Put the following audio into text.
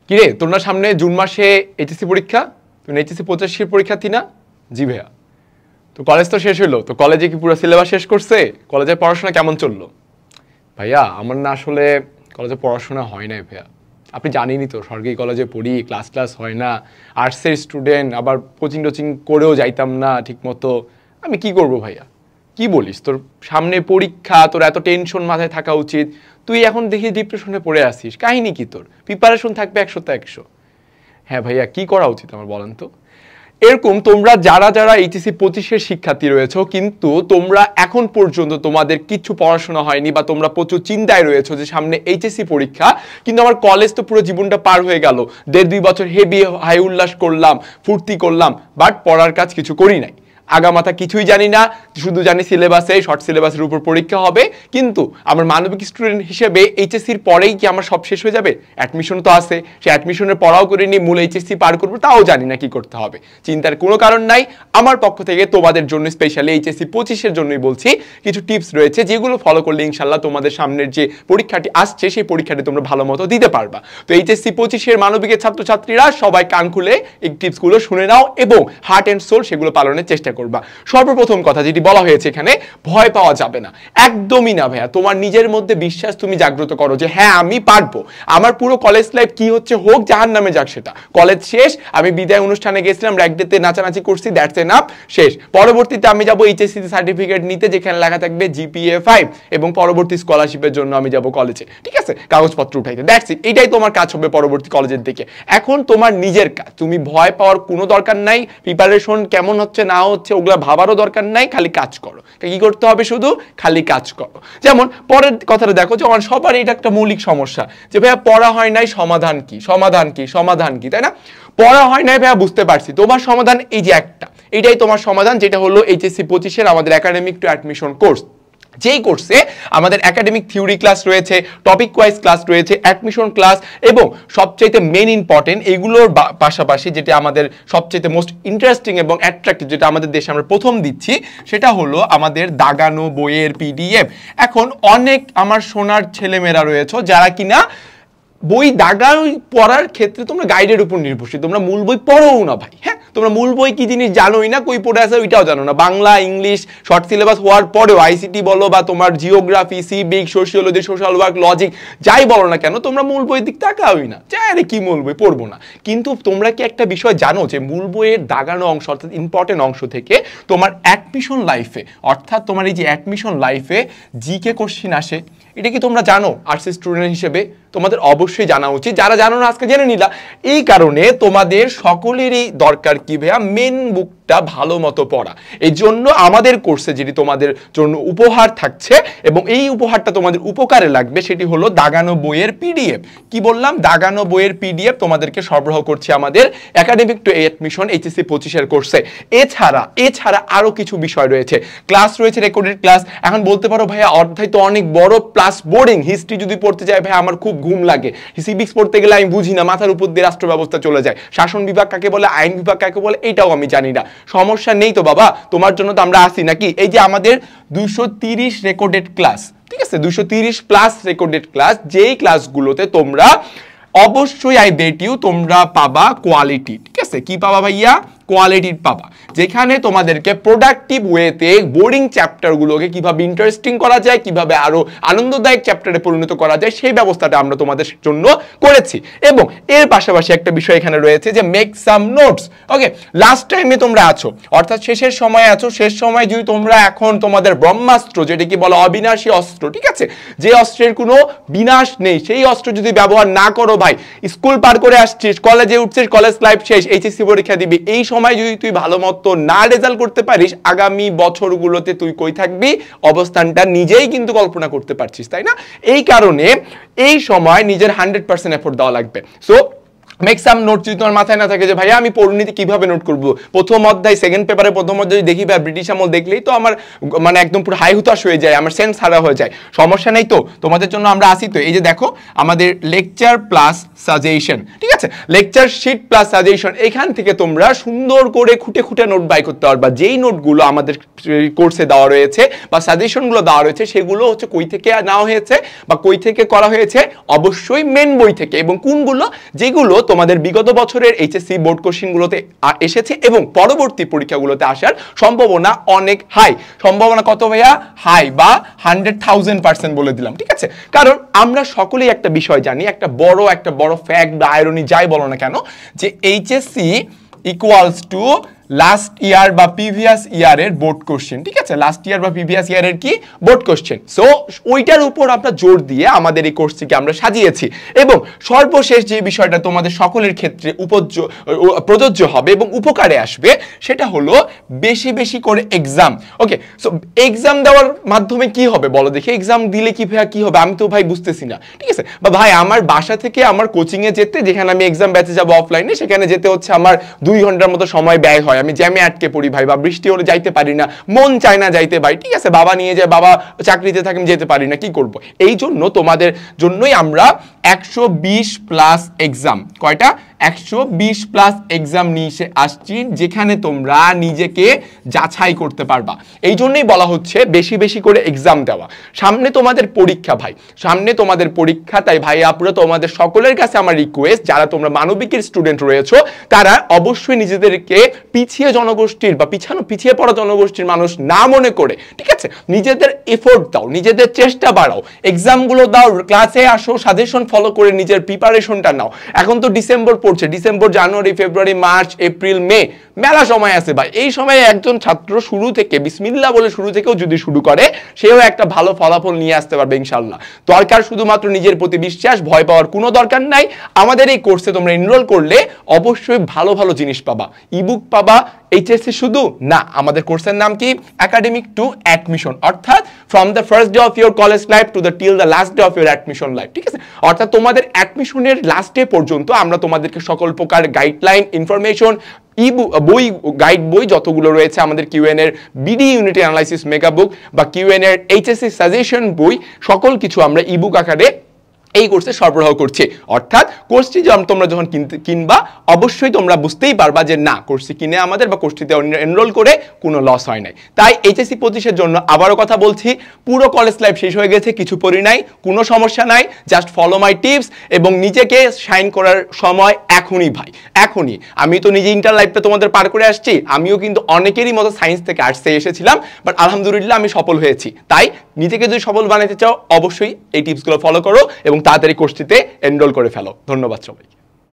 কিরে তোর সামনে জুন মাসে এইচএসসি পরীক্ষা, তুই এইচএসসি 85 পরীক্ষার্থী না? জি ভাইয়া। তো কলেজ তো শেষ হলো, তো কলেজে কি পুরো সিলেবাস শেষ করছে? কলেজের পড়াশোনা কেমন চললো? ভাইয়া আমার না আসলে কলেজে পড়াশোনা হয় নাই ভাইয়া, আপনি জানেনই তো সরকারি কলেজে পড়ি, ক্লাস হয় না, আর্টসের স্টুডেন্ট, আবার কোচিং টোচিং করেও যাইতাম না ঠিক মতো। আমি কি করব ভাইয়া? কি বলিস, তোর সামনে পরীক্ষা, তোর এত টেনশন মাথায় থাকা উচিত, তুই এখন দেখি ডিপ্রেশনে পড়ে আসিস, কাহিনী কি তোর? প্রিপারেশন থাকবে 100তে 100। হ্যাঁ ভাইয়া কি করা উচিত আমার বলেন তো? এরকম তোমরা যারা যারা এইচএসসি 25-এর শিক্ষার্থী রয়েছো, কিন্তু তোমরা এখন পর্যন্ত তোমাদের কিছু পড়াশোনা হয়নি বা তোমরা প্রচুর চিন্তায় রয়েছো যে সামনে এইচএসসি পরীক্ষা, কিন্তু আমার কলেজ তো পুরো জীবনটা পার হয়ে গেল, 1.5-2 বছর হেভি হাই উল্লাস করলাম, ফুর্তি করলাম, বাট পড়ার কাজ কিছু করি নাই, আগামাথা কিছুই জানি না, শুধু জানি সিলেবাসে, শর্ট সিলেবাসের উপর পরীক্ষা হবে। কিন্তু আমার মানবিক স্টুডেন্ট হিসেবে এইচএসসির পরেই কি আমার সব শেষ হয়ে যাবে? অ্যাডমিশন তো আছে, সে অ্যাডমিশনের পড়াও করে নিয়ে মূল এইচএসসি পার করবো, তাও জানি না কি করতে হবে। চিন্তার কোনো কারণ নাই, আমার পক্ষ থেকে তোমাদের জন্য স্পেশালি এইচএসসি 25-এর জন্যই বলছি, কিছু টিপস রয়েছে যেগুলো ফলো করলে ইনশাল্লাহ তোমাদের সামনের যে পরীক্ষাটি আসছে সেই পরীক্ষাটি তোমরা ভালো মতো দিতে পারবা। তো এইচএসসি 25-এর মানবিকের ছাত্রছাত্রীরা সবাই কান খুলে এই টিপসগুলো শুনে নাও এবং হার্ট অ্যান্ড সোল সেগুলো পালনের চেষ্টা করবা। সর্বপ্রথম কথা যেটি বলা হয়েছে এখানে, ভয় পাওয়া যাবে না, একদমই না ভাইয়া। তোমার নিজের মধ্যে বিশ্বাস তুমি জাগ্রত করো যে হ্যাঁ আমি পারবো, আমার পুরো কলেজ লাইফ কি হচ্ছে হোক, জাহান্নামে যাক সেটা, কলেজ শেষ, আমি বিদায় অনুষ্ঠানে গেছিলাম, র্যাক ডেতে নাচানাচি করছি, দ্যাটস এনাফ, শেষ। পরবর্তীতে আমি যাবো এইচএসসি সার্টিফিকেট নিতে, যেখানে লেখা থাকবে জিপিএ 5, এবং পরবর্তী স্কলারশিপের জন্য আমি যাব কলেজে, ঠিক আছে, কাগজপত্র উঠাইতে, দ্যাটস ইট। এটাই তোমার কাজ হবে পরবর্তী কলেজের দিকে। এখন তোমার নিজের কাজ, তুমি ভয় পাওয়ার কোনো দরকার নাই, প্রিপারেশন কেমন হচ্ছে না হচ্ছে ওগুলা ভাবারও দরকার নাই, খালি কাজ করো। কি করতে হবে? শুধু খালি কাজ করো। যেমন পরের কথাটা দেখো, যেমন সবার এটা একটা মৌলিক সমস্যা যে ভাইয়া পড়া হয় নাই, সমাধান কি, সমাধান কি, সমাধান কি, তাই না? পড়া হয় নাই ভাইয়া, বুঝতে পারছি, তোমার সমাধান এই যে একটা, এটাই তোমার সমাধান, যেটা হলো এইচএসসি 25-এর আমাদের একাডেমিক টু অ্যাডমিশন কোর্স। যেই কোর্সে আমাদের একাডেমিক থিওরি ক্লাস রয়েছে, টপিক ওয়াইজ ক্লাস রয়েছে, অ্যাডমিশন ক্লাস, এবং সবচাইতে মেন ইম্পর্টেন্ট এইগুলোর পাশাপাশি যেটা আমাদের সবচাইতে মোস্ট ইন্টারেস্টিং এবং অ্যাট্রাক্টিভ, যেটা আমাদের দেশে আমরা প্রথম দিচ্ছি, সেটা হলো আমাদের দাগানো বইয়ের পিডিএফ। এখন অনেক আমার সোনার ছেলেমেয়েরা রয়েছে যারা কিনা বই দাগা পড়ার ক্ষেত্রে তোমরা গাইডের উপর নির্ভরশীল, তোমরা মূল বই পড়োও না ভাই। হ্যাঁ, তোমরা মূল বই কি জিনিস জানোই না, কই পড়ে আছে ওইটাও জানো না। বাংলা ইংলিশ শর্ট সিলেবাস হওয়ার পরেও আইসিটি বলো বা তোমার geography, civic, sociology, social work, logic যাই বলো না কেন, তোমরা মূল বইয়ের দিক তাকাওই না, আরে কি মূল বই পড়বো না। কিন্তু তোমরা কি একটা বিষয় জানো যে মূল বইয়ের দাগানো অংশ অর্থাৎ ইম্পর্টেন্ট অংশ থেকে তোমার অ্যাডমিশন লাইফে, অর্থাৎ তোমার এই যে অ্যাডমিশন লাইফে জিকে কোশ্চিন আসে? এটা কি তোমরা জানো? আর্টস স্টুডেন্ট হিসেবে তোমাদের অবশ্যই জানা উচিত, যারা জানো না আজকে জেনে নিলা। এই কারণে তোমাদের সকলেরই দরকার কি ভাইয়া, মেন বুকটা ভালো মতো পড়া। এই জন্য আমাদের কোর্সে যেটি তোমাদের জন্য উপহার থাকছে এবং এই উপহারটা তোমাদের উপকারে লাগবে, সেটি হলো দাগানো বইয়ের পিডিএফ। কি বললাম? দাগানো বইয়ের পিডিএফ তোমাদেরকে সরবরাহ করছে আমাদের একাডেমিক টু অ্যাডমিশন এইচএসসি 25-এর কোর্সে। এছাড়া আরো কিছু বিষয় রয়েছে, ক্লাস রয়েছে, রেকর্ডেড ক্লাস। এখন বলতে পারো ভাইয়া অধ্যায় তো অনেক বড়, প্লাস বোরিং। হিস্ট্রি যদি পড়তে যাই ভাই আমার খুব ঘুম লাগে, সিভিক্স পড়তে গেলে আমি বুঝি না, মাথার উপর দিয়ে রাষ্ট্র ব্যবস্থা চলে যায়, শাসন বিভাগ কাকে বলে, আইন বিভাগ কাকে বলে, এটাও আমি জানি না। সমস্যা নেই তো বাবা, তোমার জন্য তো আমরা আসি নাকি। এই যে আমাদের 230 রেকর্ডেড ক্লাস, ঠিক আছে, 230 প্লাস রেকর্ডেড ক্লাস, যেই ক্লাসগুলোতে তোমরা অবশ্যই আই বেট ইউ তোমরা পাবা কোয়ালিটি, ঠিক আছে। কি পাবা ভাইয়া? কোয়ালিটি পাবা, যেখানে তোমাদেরকে প্রোডাক্টিভ ওয়েতে বোরিং চ্যাপ্টারগুলোকে কিভাবে ইন্টারেস্টিং করা যায়, কিভাবে আরো আনন্দদায়ক চ্যাপ্টারে পরিণত করা যায়, সেই ব্যবস্থাটা আমরা তোমাদের জন্য করেছি। এবং এর পাশাপাশি একটা বিষয় এখানে রয়েছে যে মেক সাম নোটস। ওকে, লাস্ট টাইমে তোমরা আছো, অর্থাৎ শেষের সময় আছো, শেষ সময় যদি তোমরা এখন তোমাদের ব্রহ্মাস্ত্র, যেটা কি বলো অবিনাশী অস্ত্র, ঠিক আছে, যে অস্ত্রের কোনো বিনাশ নেই, সেই অস্ত্র যদি ব্যবহার না করো ভাই, স্কুল পার করে আসছিস, কলেজে উঠছিস, কলেজ লাইফ শেষ, এইচএসসি পরীক্ষা দিবি, এই সময় যদি তুই ভালো মতো না রেজাল্ট করতে পারিস, আগামী বছরগুলোতে তুই কই থাকবি, অবস্থানটা নিজেই কিন্তু কল্পনা করতে পারছিস, তাই না? এই কারণে এই সময় নিজের 100% এফোর্ট দেওয়া লাগবে। সো মেক সাম নোট যদি তোমার মাথায় না থাকে যে ভাইয়া আমি পরিণীতি কিভাবে নোট করব, প্রথম অধ্যায় সেকেন্ড পেপারে প্রথম অধ্যায় দেখি ভাই ব্রিটিশ আমল দেখলেই তো আমার মানে একদম পুরো হাই হুতাশ হয়ে যায়, আমার সেন্স হারা হয়ে যায়। সমস্যা নেই তো, তোমাদের জন্য আমরা আসি তো। এই যে দেখো আমাদের লেকচার প্লাস সাজেশন, ঠিক আছে, লেকচার শিট প্লাস সাজেশন, এখান থেকে তোমরা সুন্দর করে খুঁটে খুঁটে নোট বাই করতে পারবা। যেই নোটগুলো আমাদের কোর্সে দেওয়া রয়েছে বা সাজেশনগুলো দেওয়া রয়েছে সেগুলো হচ্ছে কই থেকে নেওয়া হয়েছে বা কই থেকে করা হয়েছে, অবশ্যই মেন বই থেকে, এবং কোনগুলো যেগুলো তোমাদের বিগত বছরের এইচএসসি বোর্ড কোশ্চেনগুলোতে এসেছে এবং পরবর্তী পরীক্ষাগুলোতে আসার সম্ভাবনা অনেক হাই। সম্ভাবনা কত ভাইয়া? হাই বা 100,000% বলে দিলাম, ঠিক আছে। কারণ আমরা সকলেই একটা বিষয় জানি, একটা বড় ফ্যাক্ট বা আয়রনি যাই বলো না কেন, যে HSC equals to last year বা প্রিভিয়াস ইয়ারের বোর্ড কোশ্চেন, ঠিক আছে, লাস্ট ইয়ার বা প্রিভিয়াস ইয়ারের কি বোর্ড কোশ্চেন। সো ওইটার উপর আমরা জোর দিয়ে আমাদের এই কোর্সটিকে আমরা সাজিয়েছি। এবং সর্বশেষ যে বিষয়টা তোমাদের সকলের ক্ষেত্রে প্রযোজ্য হবে এবং উপকারে আসবে সেটা হলো বেশি বেশি করে এক্সাম। ওকে, সো এক্সাম দেওয়ার মাধ্যমে কি হবে বলো দেখি, এক্সাম দিলে কি ভাইয়া কি হবে, আমি তো ভাই বুঝতেছি না, ঠিক আছে। বা ভাই আমার বাসা থেকে আমার কোচিংয়ে যেতে, যেখানে আমি এক্সাম ব্যাচে যাবো অফলাইনে, সেখানে যেতে হচ্ছে আমার 2 ঘন্টার মতো সময় ব্যয় হয়, আমি জ্যামে আটকে পড়ি ভাই, বা বৃষ্টি হলে যাইতে পারি না, মন চায় না যাইতে ভাই, ঠিক আছে, বাবা নিয়ে যায়, বাবা চাকরিতে থাকে, আমি যেতে পারি না, কি করব। এই জন্য তোমাদের জন্যই আমরা 120 প্লাস এক্সাম, কয়টা 120 প্লাস এক্সাম নিয়ে আসছি, যেখানে তোমরা নিজেকে যাচাই করতে পারবা। এই জন্যই বলা হচ্ছে বেশি বেশি করে এক্সাম দেওয়া। সামনে তোমাদের পরীক্ষা ভাই, সামনে তোমাদের পরীক্ষা, তাই ভাই আপুরা তোমাদের সকলের কাছে আমার রিকোয়েস্ট, যারা তোমরা মানবিকের স্টুডেন্ট রয়েছো তারা অবশ্যই নিজেদেরকে পিছিয়ে জনগোষ্ঠীর বা পিছিয়ে পড়া জনগোষ্ঠীর মানুষ না মনে করে, ঠিক আছে, নিজেদের এফোর্ট দাও, নিজেদের চেষ্টা বাড়াও, এক্সামগুলো দাও, ক্লাসে আসো, সাজেশন ফলো করে নিজের প্রিপারেশনটা নাও। এখন তো ডিসেম্বর পড়ছে, ডিসেম্বর, জানুয়ারি, ফেব্রুয়ারি, মার্চ, এপ্রিল, মে, মেলা সময় আছে ভাই। এই সময়ে একজন ছাত্র শুরু থেকে বিসমিল্লাহ বলে শুরু থেকেও যদি শুরু করে, সেও একটা ভালো ফলাফল নিয়ে আসতে পারবে ইনশাল্লাহ। দরকার শুধুমাত্র নিজের প্রতি বিশ্বাস, ভয় পাওয়ার কোনো দরকার নাই। আমাদের এই কোর্সে তোমরা এনরোল করলে অবশ্যই ভালো ভালো জিনিস পাবা, ইবুক পাবা, এইচএসসি শুধু না, আমাদের কোর্সের নাম কি একাডেমিক টু অ্যাডমিশন, অর্থাৎ from the first day of your college life to the till the last day of your admission life, ঠিক আছে। অর্থাৎ তোমাদের অ্যাডমিশনের লাস্ট ডে পর্যন্ত আমরা তোমাদেরকে সকল প্রকার গাইডলাইন, ইনফরমেশন, বই, গাইড বই যতগুলো রয়েছে, আমাদের কিউএন এর বিডি ইউনিটি অ্যানালাইসিস মেগা বুক বা কিউএন এর এইচএসসি সাজেশন বই, সকল কিছু আমরা ইবুক আকারে এই কোর্সে সরবরাহ করছে। অর্থাৎ কোর্সটি তোমরা যখন কিনবা অবশ্যই তোমরা বুঝতেই পারবা যে না, কোর্সটি কিনে আমাদের বা কোর্সটিতে এনরোল করে কোনো লস হয় নাই। তাই এইচএসসি 25-এর জন্য আবারও কথা বলছি, পুরো কলেজ লাইফ শেষ হয়ে গেছে, কিছু পড়ি নাই, কোনো সমস্যা নাই, জাস্ট ফলো মাই টিপস এবং নিজেকে শাইন করার সময় এখনই ভাই, এখনই। আমি তো নিজে ইন্টার লাইফটা তোমাদের পার করে আসছি, আমিও কিন্তু অনেকেরই মতো সায়েন্স থেকে আর্টসে এসেছিলাম, বাট আলহামদুলিল্লাহ আমি সফল হয়েছি। তাই নিজেকে যদি সফল বানাতে চাও অবশ্যই এই টিপসগুলো ফলো করো এবং তাড়াতাড়ি কোর্সটিতে এনরোল করে ফেলো। ধন্যবাদ সবাই।